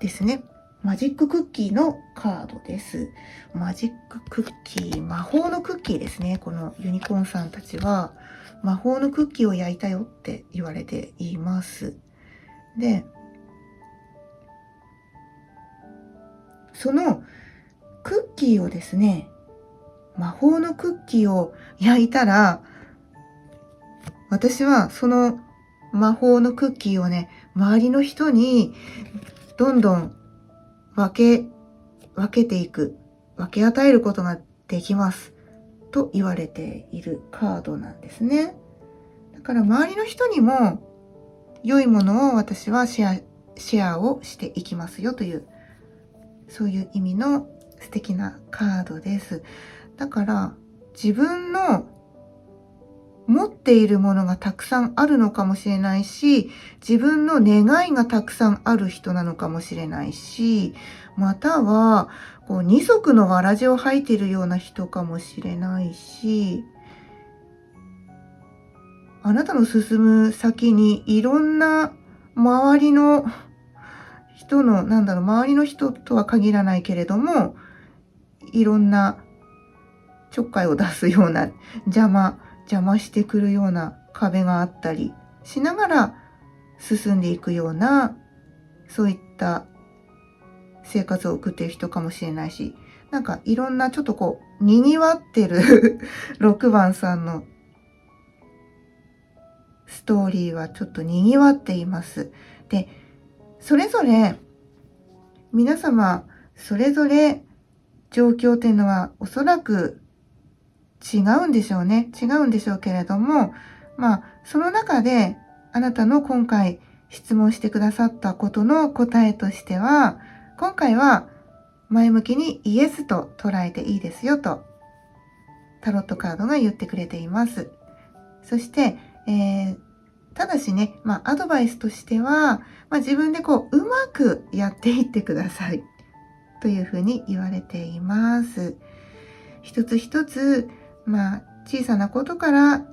ですね。マジッククッキーのカードです。マジッククッキー、魔法のクッキーですね。このユニコーンさんたちは魔法のクッキーを焼いたよって言われています。で、そのクッキーをですね、魔法のクッキーを焼いたら、私はその魔法のクッキーをね、周りの人にどんどん分けていく、分け与えることができますと言われているカードなんですね。だから周りの人にも良いものを私はシェアをしていきますよという、そういう意味の素敵なカードです。だから自分の持っているものがたくさんあるのかもしれないし、自分の願いがたくさんある人なのかもしれないし、または二足のわらじを履いているような人かもしれないし、あなたの進む先にいろんな周りの人の、周りの人とは限らないけれども、いろんなちょっかいを出すような邪魔してくるような壁があったりしながら進んでいくような、そういった生活を送っている人かもしれないし、いろんなちょっと賑わってる6番さんのストーリーはちょっと賑わっています。で、それぞれ皆様それぞれ状況っていうのはおそらく違うんでしょうけれども、その中であなたの今回質問してくださったことの答えとしては、今回は前向きにイエスと捉えていいですよとタロットカードが言ってくれています。そして、ただしね、アドバイスとしては、自分でうまくやっていってくださいというふうに言われています。一つ一つ小さなことから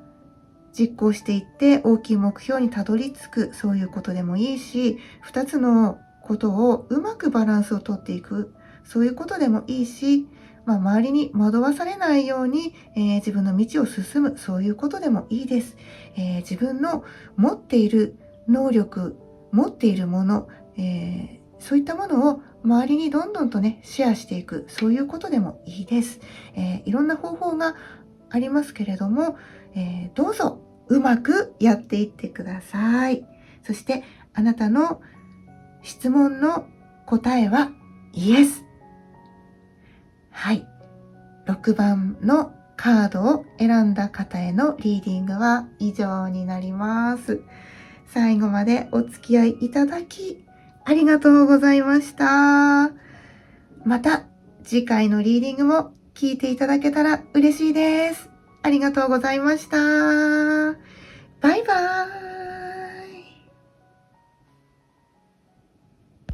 実行していって大きい目標にたどり着く、そういうことでもいいし、2つのことをうまくバランスをとっていく、そういうことでもいいし、周りに惑わされないように、自分の道を進む、そういうことでもいいです。自分の持っている能力、持っているもの、そういったものを周りにどんどんとね、シェアしていく、そういうことでもいいです。いろんな方法がありますけれども、どうぞうまくやっていってください。そしてあなたの質問の答えはイエス。はい。6番のカードを選んだ方へのリーディングは以上になります。最後までお付き合いいただきありがとうございました。また次回のリーディングも聞いていただけたら嬉しいです。ありがとうございました。バイバーイ。